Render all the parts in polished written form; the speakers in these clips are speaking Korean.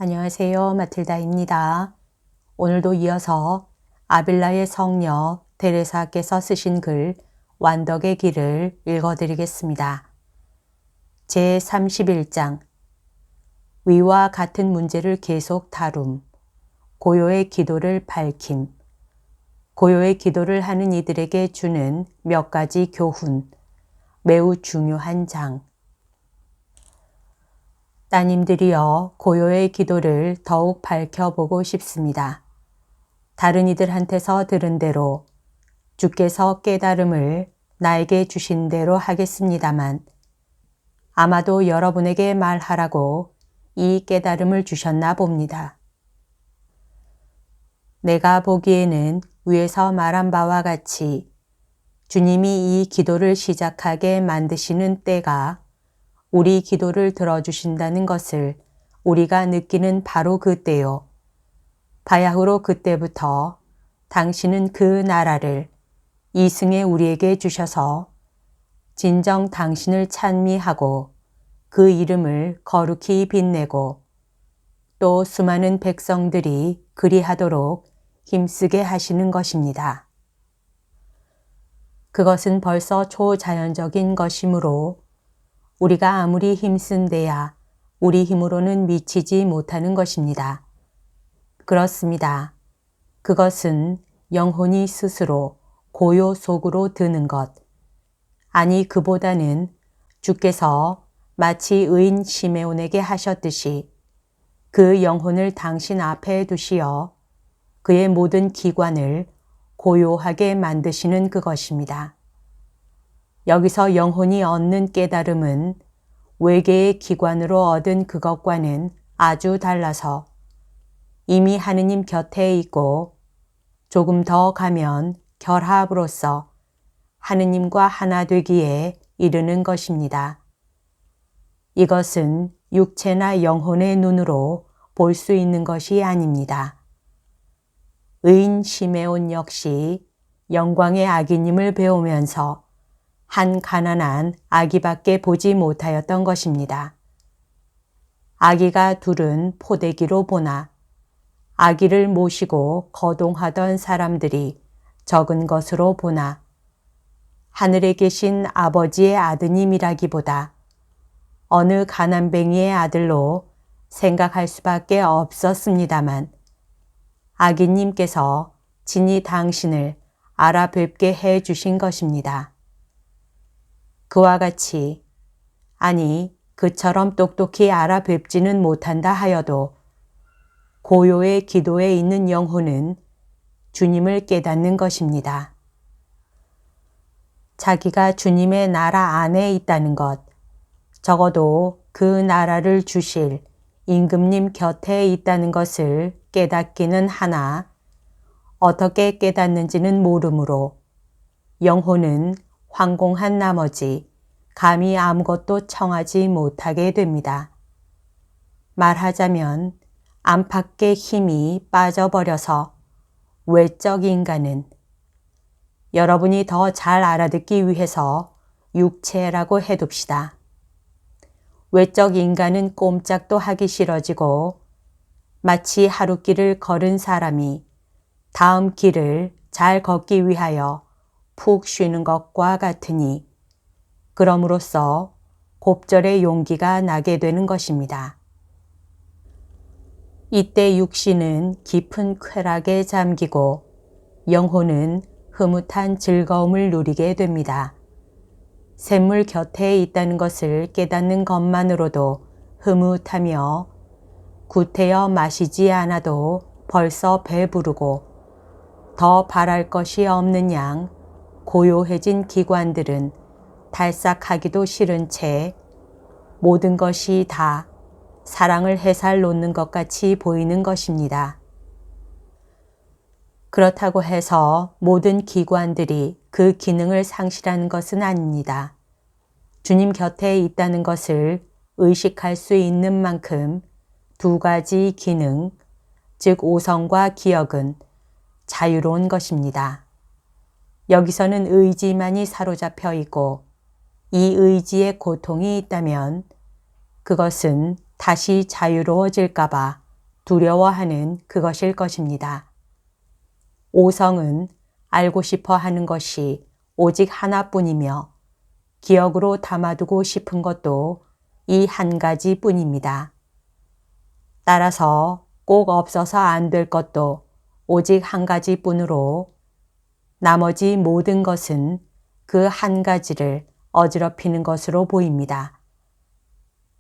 안녕하세요. 마틸다입니다. 오늘도 이어서 아빌라의 성녀 테레사께서 쓰신 글 완덕의 길을 읽어드리겠습니다. 제31장 위와 같은 문제를 계속 다룸 고요의 기도를 밝힘 고요의 기도를 하는 이들에게 주는 몇 가지 교훈 매우 중요한 장 따님들이여 고요의 기도를 더욱 밝혀보고 싶습니다. 다른 이들한테서 들은 대로 주께서 깨달음을 나에게 주신 대로 하겠습니다만 아마도 여러분에게 말하라고 이 깨달음을 주셨나 봅니다. 내가 보기에는 위에서 말한 바와 같이 주님이 이 기도를 시작하게 만드시는 때가 우리 기도를 들어주신다는 것을 우리가 느끼는 바로 그때요. 바야흐로 그때부터 당신은 그 나라를 이승에 우리에게 주셔서 진정 당신을 찬미하고 그 이름을 거룩히 빛내고 또 수많은 백성들이 그리하도록 힘쓰게 하시는 것입니다. 그것은 벌써 초자연적인 것이므로 우리가 아무리 힘쓴데야 우리 힘으로는 미치지 못하는 것입니다. 그렇습니다. 그것은 영혼이 스스로 고요 속으로 드는 것, 아니 그보다는 주께서 마치 의인 시메온에게 하셨듯이 그 영혼을 당신 앞에 두시어 그의 모든 기관을 고요하게 만드시는 그것입니다. 여기서 영혼이 얻는 깨달음은 외계의 기관으로 얻은 그것과는 아주 달라서 이미 하느님 곁에 있고 조금 더 가면 결합으로써 하느님과 하나 되기에 이르는 것입니다. 이것은 육체나 영혼의 눈으로 볼 수 있는 것이 아닙니다. 의인 시메온 역시 영광의 아기님을 배우면서 한 가난한 아기밖에 보지 못하였던 것입니다. 아기가 둘은 포대기로 보나 아기를 모시고 거동하던 사람들이 적은 것으로 보나 하늘에 계신 아버지의 아드님이라기보다 어느 가난뱅이의 아들로 생각할 수밖에 없었습니다만 아기님께서 친히 당신을 알아뵙게 해 주신 것입니다. 그와 같이 아니 그처럼 똑똑히 알아뵙지는 못한다 하여도 고요의 기도에 있는 영혼은 주님을 깨닫는 것입니다. 자기가 주님의 나라 안에 있다는 것, 적어도 그 나라를 주실 임금님 곁에 있다는 것을 깨닫기는 하나 어떻게 깨닫는지는 모르므로 영혼은 황공한 나머지 감히 아무것도 청하지 못하게 됩니다. 말하자면 안팎의 힘이 빠져버려서 외적 인간은 여러분이 더 잘 알아듣기 위해서 육체라고 해둡시다. 외적 인간은 꼼짝도 하기 싫어지고 마치 하루길을 걸은 사람이 다음 길을 잘 걷기 위하여 푹 쉬는 것과 같으니 그럼으로써 곱절의 용기가 나게 되는 것입니다. 이때 육신은 깊은 쾌락에 잠기고 영혼은 흐뭇한 즐거움을 누리게 됩니다. 샘물 곁에 있다는 것을 깨닫는 것만으로도 흐뭇하며 구태여 마시지 않아도 벌써 배부르고 더 바랄 것이 없는 양 고요해진 기관들은 탈삭하기도 싫은 채 모든 것이 다 사랑을 해살 놓는 것 같이 보이는 것입니다. 그렇다고 해서 모든 기관들이 그 기능을 상실하는 것은 아닙니다. 주님 곁에 있다는 것을 의식할 수 있는 만큼 두 가지 기능, 즉 오성과 기억은 자유로운 것입니다. 여기서는 의지만이 사로잡혀 있고 이 의지에 고통이 있다면 그것은 다시 자유로워질까 봐 두려워하는 그것일 것입니다. 오성은 알고 싶어 하는 것이 오직 하나뿐이며 기억으로 담아두고 싶은 것도 이 한 가지 뿐입니다. 따라서 꼭 없어서 안 될 것도 오직 한 가지 뿐으로 나머지 모든 것은 그 한 가지를 어지럽히는 것으로 보입니다.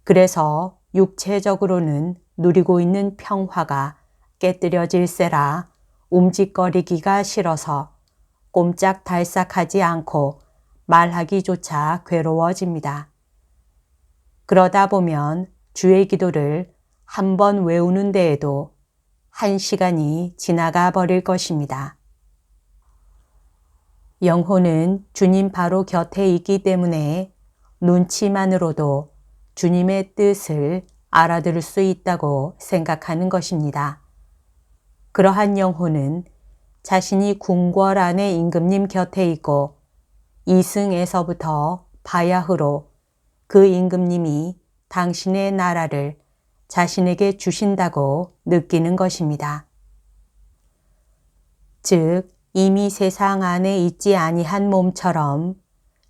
그래서 육체적으로는 누리고 있는 평화가 깨뜨려질세라 움직거리기가 싫어서 꼼짝달싹하지 않고 말하기조차 괴로워집니다. 그러다 보면 주의 기도를 한 번 외우는 데에도 1시간이 지나가 버릴 것입니다. 영혼은 주님 바로 곁에 있기 때문에 눈치만으로도 주님의 뜻을 알아들을 수 있다고 생각하는 것입니다. 그러한 영혼은 자신이 궁궐 안에 임금님 곁에 있고 이승에서부터 바야흐로 그 임금님이 당신의 나라를 자신에게 주신다고 느끼는 것입니다. 즉 이미 세상 안에 있지 아니한 몸처럼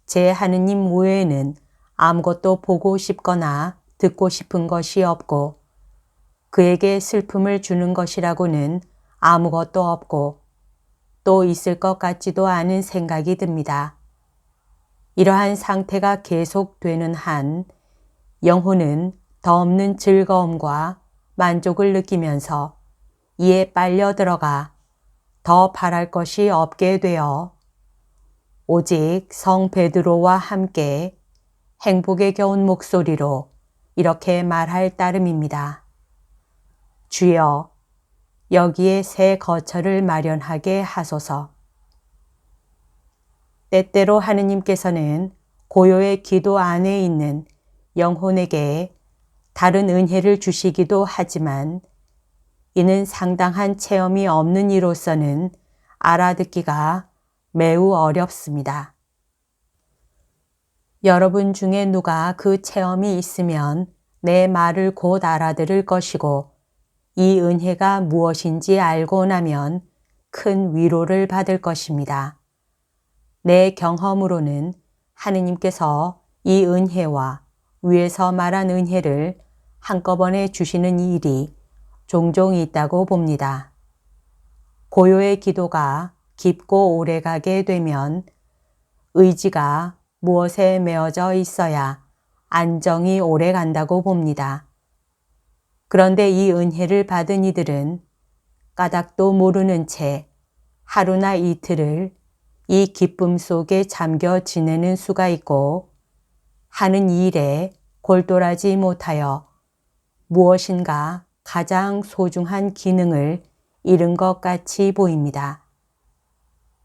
제 하느님 외에는 아무것도 보고 싶거나 듣고 싶은 것이 없고 그에게 슬픔을 주는 것이라고는 아무것도 없고 또 있을 것 같지도 않은 생각이 듭니다. 이러한 상태가 계속되는 한 영혼은 더 없는 즐거움과 만족을 느끼면서 이에 빨려 들어가 더 바랄 것이 없게 되어 오직 성 베드로와 함께 행복에 겨운 목소리로 이렇게 말할 따름입니다. 주여, 여기에 새 거처를 마련하게 하소서. 때때로 하느님께서는 고요의 기도 안에 있는 영혼에게 다른 은혜를 주시기도 하지만 이는 상당한 체험이 없는 이로서는 알아듣기가 매우 어렵습니다. 여러분 중에 누가 그 체험이 있으면 내 말을 곧 알아들을 것이고 이 은혜가 무엇인지 알고 나면 큰 위로를 받을 것입니다. 내 경험으로는 하느님께서 이 은혜와 위에서 말한 은혜를 한꺼번에 주시는 일이 종종 있다고 봅니다. 고요의 기도가 깊고 오래가게 되면 의지가 무엇에 매어져 있어야 안정이 오래 간다고 봅니다. 그런데 이 은혜를 받은 이들은 까닭도 모르는 채 하루나 이틀을 이 기쁨 속에 잠겨 지내는 수가 있고 하는 일에 골똘하지 못하여 무엇인가 가장 소중한 기능을 잃은 것 같이 보입니다.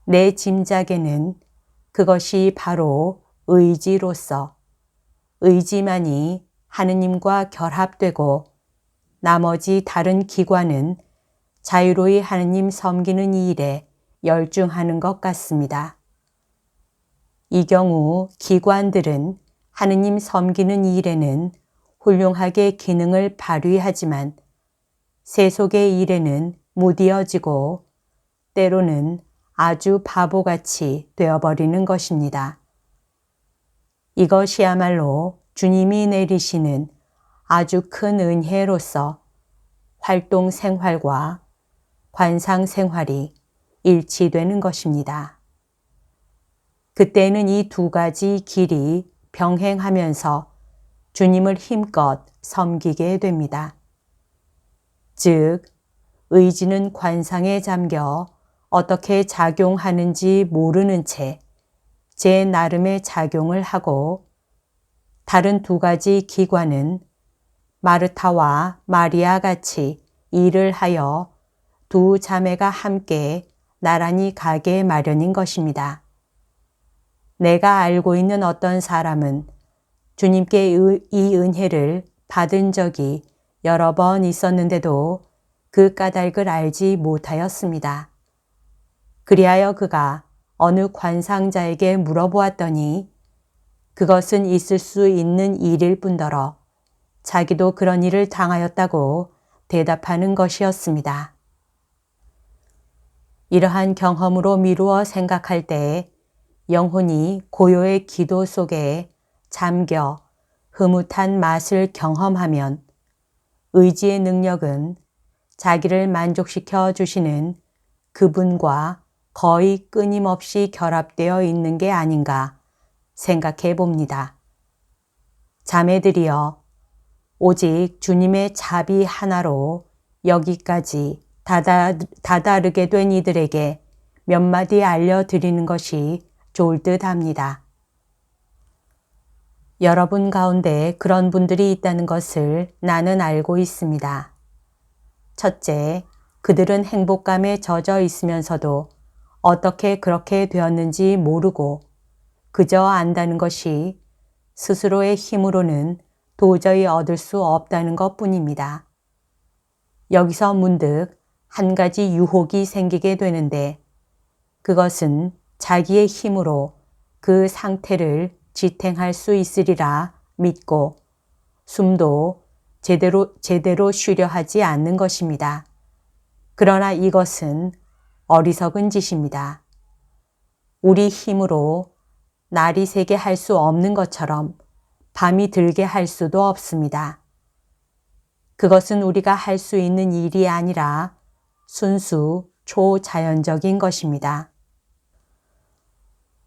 내 짐작에는 그것이 바로 의지로서 의지만이 하느님과 결합되고 나머지 다른 기관은 자유로이 하느님 섬기는 일에 열중하는 것 같습니다. 이 경우 기관들은 하느님 섬기는 일에는 훌륭하게 기능을 발휘하지만 세속의 일에는 무디어지고 때로는 아주 바보같이 되어버리는 것입니다. 이것이야말로 주님이 내리시는 아주 큰 은혜로서 활동 생활과 관상 생활이 일치되는 것입니다. 그때는 이 두 가지 길이 병행하면서 주님을 힘껏 섬기게 됩니다. 즉, 의지는 관상에 잠겨 어떻게 작용하는지 모르는 채 제 나름의 작용을 하고 다른 두 가지 기관은 마르타와 마리아 같이 일을 하여 두 자매가 함께 나란히 가게 마련인 것입니다. 내가 알고 있는 어떤 사람은 주님께 이 은혜를 받은 적이 여러 번 있었는데도 그 까닭을 알지 못하였습니다. 그리하여 그가 어느 관상자에게 물어보았더니 그것은 있을 수 있는 일일 뿐더러 자기도 그런 일을 당하였다고 대답하는 것이었습니다. 이러한 경험으로 미루어 생각할 때 영혼이 고요의 기도 속에 잠겨 흐뭇한 맛을 경험하면 의지의 능력은 자기를 만족시켜 주시는 그분과 거의 끊임없이 결합되어 있는 게 아닌가 생각해 봅니다. 자매들이여, 오직 주님의 자비 하나로 여기까지 다다르게 된 이들에게 몇 마디 알려드리는 것이 좋을 듯 합니다. 여러분 가운데 그런 분들이 있다는 것을 나는 알고 있습니다. 첫째, 그들은 행복감에 젖어 있으면서도 어떻게 그렇게 되었는지 모르고 그저 안다는 것이 스스로의 힘으로는 도저히 얻을 수 없다는 것뿐입니다. 여기서 문득 한 가지 유혹이 생기게 되는데 그것은 자기의 힘으로 그 상태를 지탱할 수 있으리라 믿고 숨도 제대로 쉬려 하지 않는 것입니다. 그러나 이것은 어리석은 짓입니다. 우리 힘으로 날이 새게 할 수 없는 것처럼 밤이 들게 할 수도 없습니다. 그것은 우리가 할 수 있는 일이 아니라 순수 초자연적인 것입니다.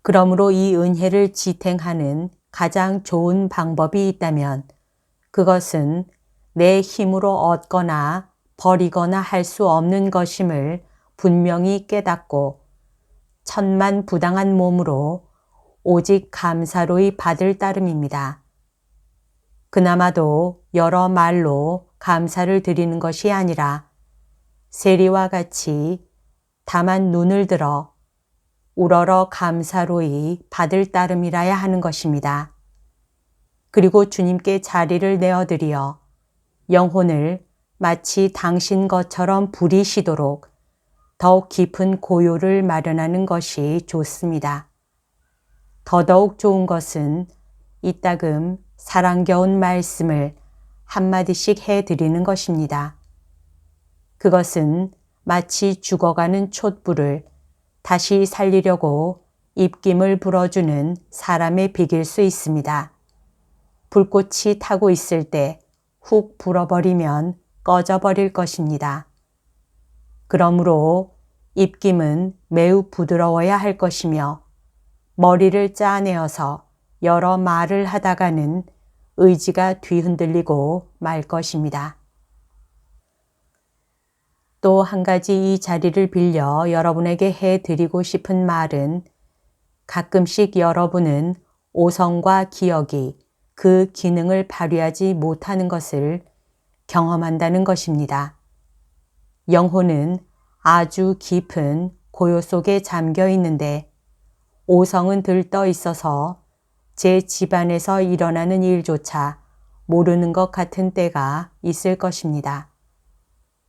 그러므로 이 은혜를 지탱하는 가장 좋은 방법이 있다면 그것은 내 힘으로 얻거나 버리거나 할 수 없는 것임을 분명히 깨닫고 천만부당한 몸으로 오직 감사로이 받을 따름입니다. 그나마도 여러 말로 감사를 드리는 것이 아니라 세리와 같이 다만 눈을 들어 우러러 감사로이 받을 따름이라야 하는 것입니다. 그리고 주님께 자리를 내어드리어 영혼을 마치 당신 것처럼 부리시도록 더욱 깊은 고요를 마련하는 것이 좋습니다. 더더욱 좋은 것은 이따금 사랑겨운 말씀을 한마디씩 해드리는 것입니다. 그것은 마치 죽어가는 촛불을 다시 살리려고 입김을 불어주는 사람의 비길 수 있습니다. 불꽃이 타고 있을 때 훅 불어버리면 꺼져버릴 것입니다. 그러므로 입김은 매우 부드러워야 할 것이며 머리를 짜내어서 여러 말을 하다가는 의지가 뒤흔들리고 말 것입니다. 또 한 가지 이 자리를 빌려 여러분에게 해드리고 싶은 말은 가끔씩 여러분은 오성과 기억이 그 기능을 발휘하지 못하는 것을 경험한다는 것입니다. 영혼은 아주 깊은 고요 속에 잠겨 있는데 오성은 들떠 있어서 제 집안에서 일어나는 일조차 모르는 것 같은 때가 있을 것입니다.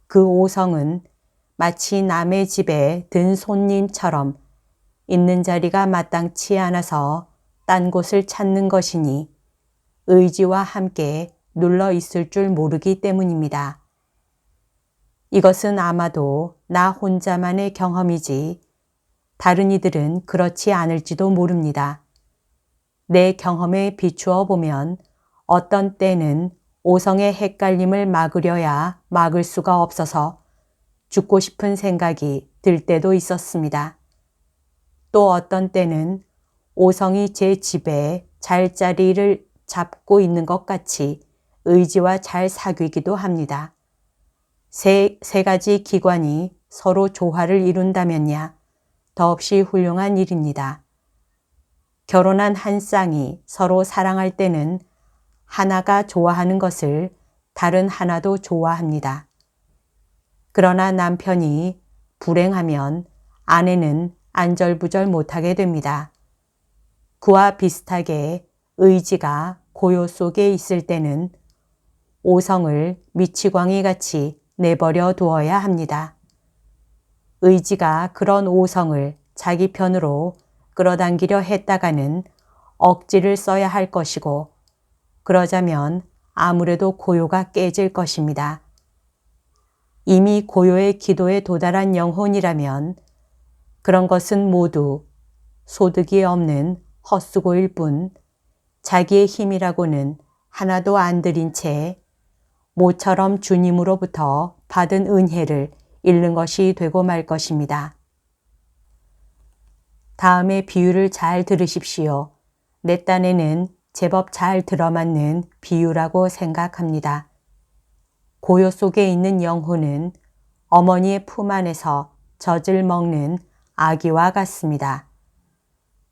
그 오성은 마치 남의 집에 든 손님처럼 있는 자리가 마땅치 않아서 딴 곳을 찾는 것이니 의지와 함께 눌러 있을 줄 모르기 때문입니다. 이것은 아마도 나 혼자만의 경험이지 다른 이들은 그렇지 않을지도 모릅니다. 내 경험에 비추어 보면 어떤 때는 오성의 헷갈림을 막으려야 막을 수가 없어서 죽고 싶은 생각이 들 때도 있었습니다. 또 어떤 때는 오성이 제 집에 잘자리를 잡고 있는 것 같이 의지와 잘 사귀기도 합니다. 세 가지 기관이 서로 조화를 이룬다면야 더없이 훌륭한 일입니다. 결혼한 한 쌍이 서로 사랑할 때는 하나가 좋아하는 것을 다른 하나도 좋아합니다. 그러나 남편이 불행하면 아내는 안절부절 못하게 됩니다. 그와 비슷하게 의지가 고요 속에 있을 때는 오성을 미치광이 같이 내버려 두어야 합니다. 의지가 그런 오성을 자기 편으로 끌어당기려 했다가는 억지를 써야 할 것이고 그러자면 아무래도 고요가 깨질 것입니다. 이미 고요의 기도에 도달한 영혼이라면 그런 것은 모두 소득이 없는 헛수고일 뿐 자기의 힘이라고는 하나도 안 들인 채 모처럼 주님으로부터 받은 은혜를 잃는 것이 되고 말 것입니다. 다음의 비유를 잘 들으십시오. 내 딴에는 제법 잘 들어맞는 비유라고 생각합니다. 고요 속에 있는 영혼은 어머니의 품 안에서 젖을 먹는 아기와 같습니다.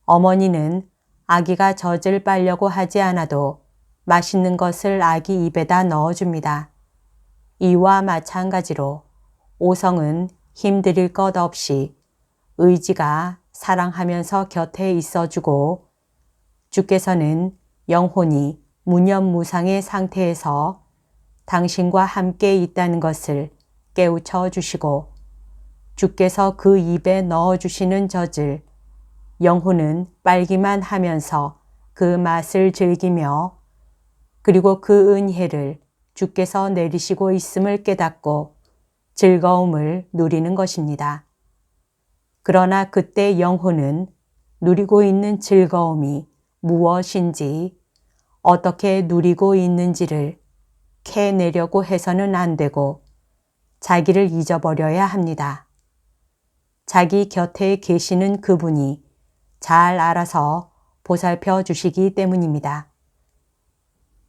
어머니는 아기가 젖을 빨려고 하지 않아도 맛있는 것을 아기 입에다 넣어줍니다. 이와 마찬가지로 오성은 힘들일 것 없이 의지가 사랑하면서 곁에 있어주고 주께서는 영혼이 무념무상의 상태에서 당신과 함께 있다는 것을 깨우쳐 주시고 주께서 그 입에 넣어주시는 젖을 영혼은 빨기만 하면서 그 맛을 즐기며 그리고 그 은혜를 주께서 내리시고 있음을 깨닫고 즐거움을 누리는 것입니다. 그러나 그때 영혼은 누리고 있는 즐거움이 무엇인지 어떻게 누리고 있는지를 캐내려고 해서는 안 되고 자기를 잊어버려야 합니다. 자기 곁에 계시는 그분이 잘 알아서 보살펴 주시기 때문입니다.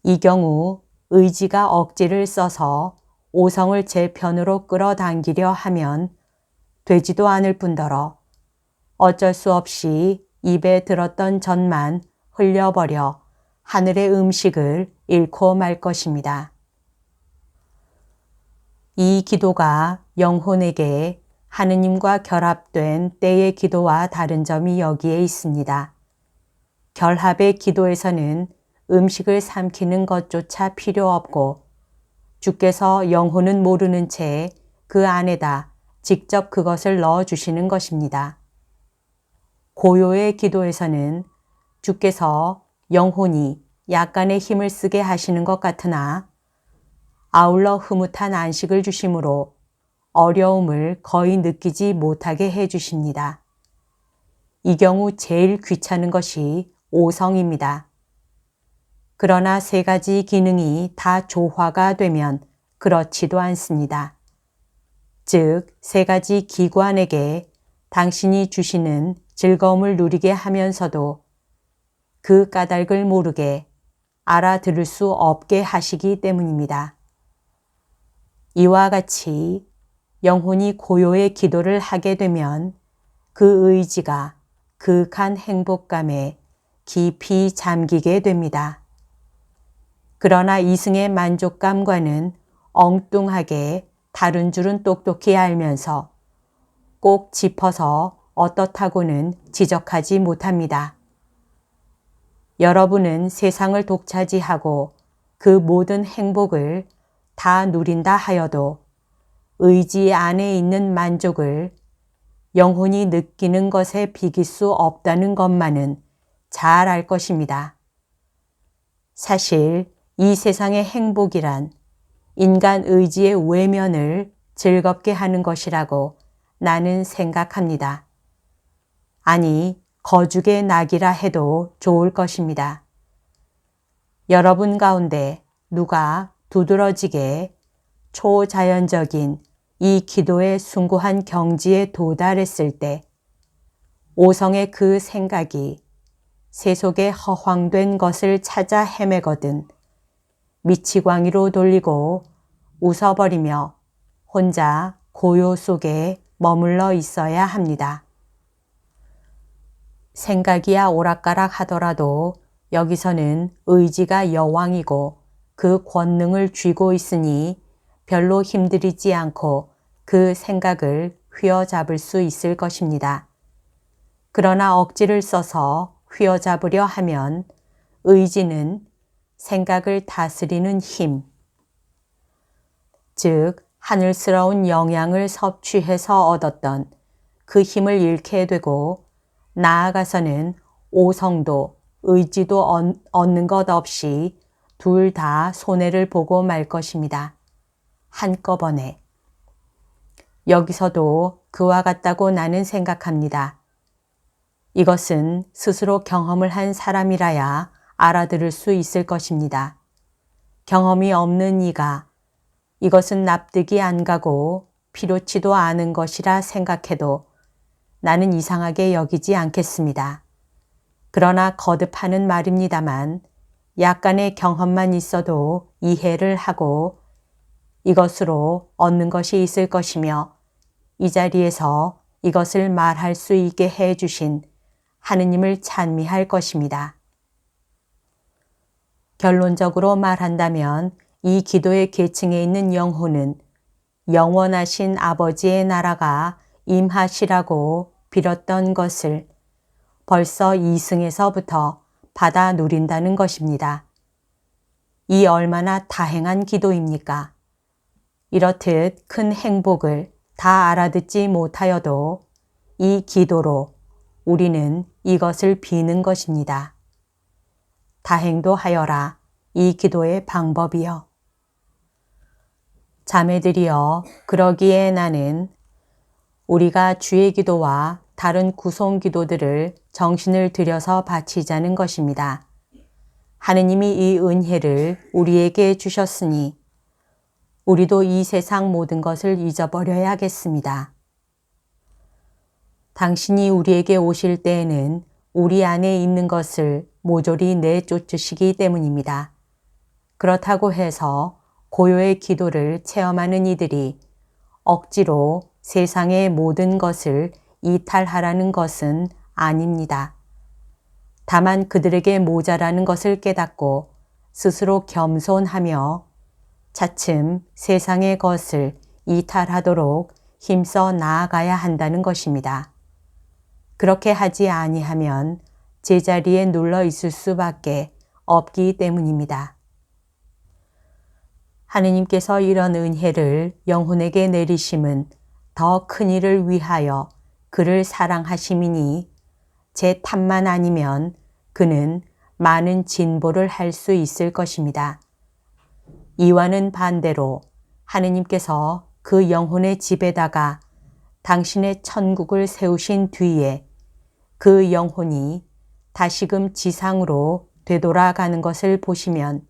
이 경우 의지가 억지를 써서 오성을 제 편으로 끌어당기려 하면 되지도 않을 뿐더러 어쩔 수 없이 입에 들었던 젖만 흘려버려 하늘의 음식을 잃고 말 것입니다. 이 기도가 영혼에게 하느님과 결합된 때의 기도와 다른 점이 여기에 있습니다. 결합의 기도에서는 음식을 삼키는 것조차 필요 없고 주께서 영혼은 모르는 채 그 안에다 직접 그것을 넣어주시는 것입니다. 고요의 기도에서는 주께서 영혼이 약간의 힘을 쓰게 하시는 것 같으나 아울러 흐뭇한 안식을 주심으로 어려움을 거의 느끼지 못하게 해주십니다. 이 경우 제일 귀찮은 것이 오성입니다. 그러나 세 가지 기능이 다 조화가 되면 그렇지도 않습니다. 즉, 세 가지 기관에게 당신이 주시는 즐거움을 누리게 하면서도 그 까닭을 모르게 알아들을 수 없게 하시기 때문입니다. 이와 같이 영혼이 고요의 기도를 하게 되면 그 의지가 극한 행복감에 깊이 잠기게 됩니다. 그러나 이승의 만족감과는 엉뚱하게 다른 줄은 똑똑히 알면서 꼭 짚어서 어떻다고는 지적하지 못합니다. 여러분은 세상을 독차지하고 그 모든 행복을 다 누린다 하여도 의지 안에 있는 만족을 영혼이 느끼는 것에 비길 수 없다는 것만은 잘 알 것입니다. 사실 이 세상의 행복이란 인간 의지의 외면을 즐겁게 하는 것이라고 나는 생각합니다. 아니, 거죽의 낙이라 해도 좋을 것입니다. 여러분 가운데 누가 두드러지게 초자연적인 이 기도의 숭고한 경지에 도달했을 때 오성의 그 생각이 세속의 허황된 것을 찾아 헤매거든 미치광이로 돌리고 웃어버리며 혼자 고요 속에 머물러 있어야 합니다. 생각이야 오락가락 하더라도 여기서는 의지가 여왕이고 그 권능을 쥐고 있으니 별로 힘들이지 않고 그 생각을 휘어잡을 수 있을 것입니다. 그러나 억지를 써서 휘어잡으려 하면 의지는 생각을 다스리는 힘, 즉 하늘스러운 영향을 섭취해서 얻었던 그 힘을 잃게 되고 나아가서는 오성도 의지도 얻는 것 없이 둘 다 손해를 보고 말 것입니다. 한꺼번에. 여기서도 그와 같다고 나는 생각합니다. 이것은 스스로 경험을 한 사람이라야 알아들을 수 있을 것입니다. 경험이 없는 이가 이것은 납득이 안 가고 필요치도 않은 것이라 생각해도 나는 이상하게 여기지 않겠습니다. 그러나 거듭하는 말입니다만 약간의 경험만 있어도 이해를 하고 이것으로 얻는 것이 있을 것이며 이 자리에서 이것을 말할 수 있게 해 주신 하느님을 찬미할 것입니다. 결론적으로 말한다면 이 기도의 계층에 있는 영혼은 영원하신 아버지의 나라가 임하시라고 빌었던 것을 벌써 이승에서부터 받아 누린다는 것입니다. 이 얼마나 다행한 기도입니까? 이렇듯 큰 행복을 다 알아듣지 못하여도 이 기도로 우리는 이것을 비는 것입니다. 다행도 하여라 이 기도의 방법이여. 자매들이여, 그러기에 나는 우리가 주의 기도와 다른 구송 기도들을 정신을 들여서 바치자는 것입니다. 하느님이 이 은혜를 우리에게 주셨으니 우리도 이 세상 모든 것을 잊어버려야겠습니다. 당신이 우리에게 오실 때에는 우리 안에 있는 것을 모조리 내쫓으시기 때문입니다. 그렇다고 해서 고요의 기도를 체험하는 이들이 억지로 세상의 모든 것을 이탈하라는 것은 아닙니다. 다만 그들에게 모자라는 것을 깨닫고 스스로 겸손하며 차츰 세상의 것을 이탈하도록 힘써 나아가야 한다는 것입니다. 그렇게 하지 아니하면 제자리에 눌러 있을 수밖에 없기 때문입니다. 하느님께서 이런 은혜를 영혼에게 내리심은 더 큰 일을 위하여 그를 사랑하심이니 제 탓만 아니면 그는 많은 진보를 할 수 있을 것입니다. 이와는 반대로 하느님께서 그 영혼의 집에다가 당신의 천국을 세우신 뒤에 그 영혼이 다시금 지상으로 되돌아가는 것을 보시면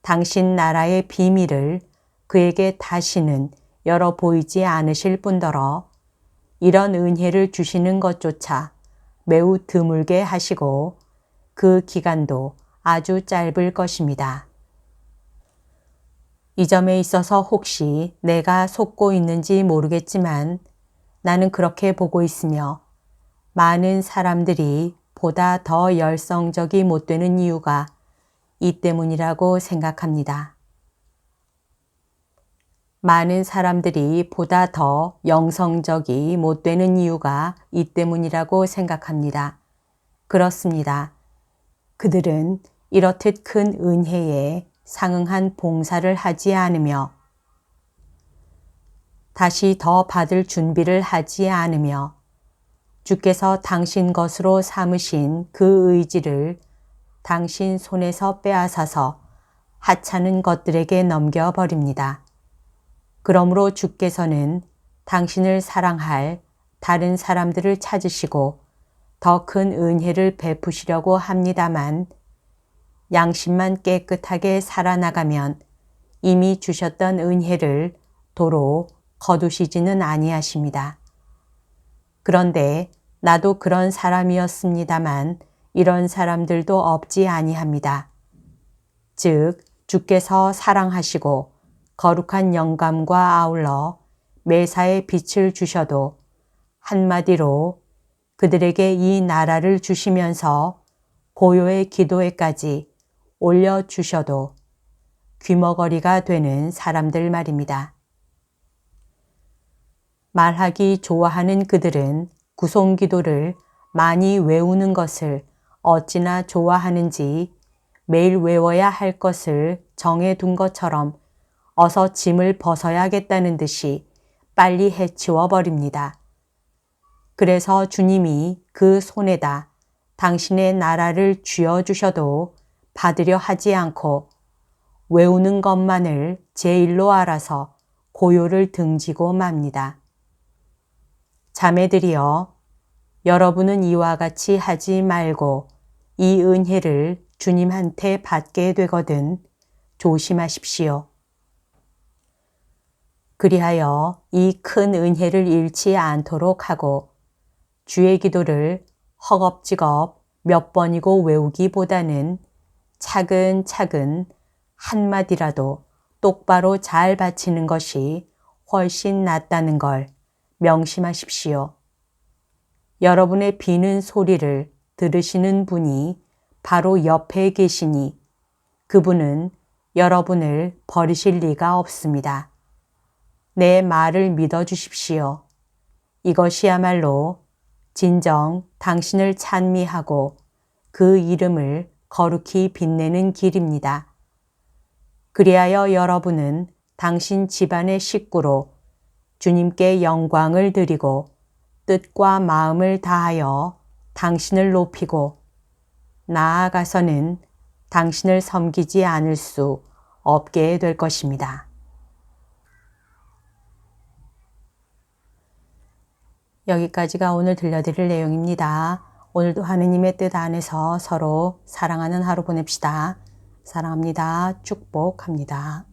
당신 나라의 비밀을 그에게 다시는 열어 보이지 않으실 뿐더러 이런 은혜를 주시는 것조차 매우 드물게 하시고 그 기간도 아주 짧을 것입니다. 이 점에 있어서 혹시 내가 속고 있는지 모르겠지만 나는 그렇게 보고 있으며 많은 사람들이 보다 더 열성적이 못 되는 이유가 이 때문이라고 생각합니다. 많은 사람들이 보다 더 영성적이 못 되는 이유가 이 때문이라고 생각합니다. 그렇습니다. 그들은 이렇듯 큰 은혜에 상응한 봉사를 하지 않으며 다시 더 받을 준비를 하지 않으며 주께서 당신 것으로 삼으신 그 의지를 당신 손에서 빼앗아서 하찮은 것들에게 넘겨버립니다. 그러므로 주께서는 당신을 사랑할 다른 사람들을 찾으시고 더 큰 은혜를 베푸시려고 합니다만 양심만 깨끗하게 살아나가면 이미 주셨던 은혜를 도로 거두시지는 아니하십니다. 그런데 나도 그런 사람이었습니다만 이런 사람들도 없지 아니합니다. 즉 주께서 사랑하시고 거룩한 영감과 아울러 매사에 빛을 주셔도 한마디로 그들에게 이 나라를 주시면서 고요의 기도에까지 올려주셔도 귀머거리가 되는 사람들 말입니다. 말하기 좋아하는 그들은 구송기도를 많이 외우는 것을 어찌나 좋아하는지 매일 외워야 할 것을 정해둔 것처럼 어서 짐을 벗어야겠다는 듯이 빨리 해치워 버립니다. 그래서 주님이 그 손에다 당신의 나라를 쥐어주셔도 받으려 하지 않고 외우는 것만을 제일로 알아서 고요를 등지고 맙니다. 자매들이여, 여러분은 이와 같이 하지 말고 이 은혜를 주님한테 받게 되거든 조심하십시오. 그리하여 이 큰 은혜를 잃지 않도록 하고 주의 기도를 허겁지겁 몇 번이고 외우기보다는 차근차근 한마디라도 똑바로 잘 바치는 것이 훨씬 낫다는 걸 명심하십시오. 여러분의 비는 소리를 들으시는 분이 바로 옆에 계시니 그분은 여러분을 버리실 리가 없습니다. 내 말을 믿어주십시오. 이것이야말로 진정 당신을 찬미하고 그 이름을 거룩히 빛내는 길입니다. 그리하여 여러분은 당신 집안의 식구로 주님께 영광을 드리고 뜻과 마음을 다하여 당신을 높이고 나아가서는 당신을 섬기지 않을 수 없게 될 것입니다. 여기까지가 오늘 들려드릴 내용입니다. 오늘도 하느님의 뜻 안에서 서로 사랑하는 하루 보냅시다. 사랑합니다. 축복합니다.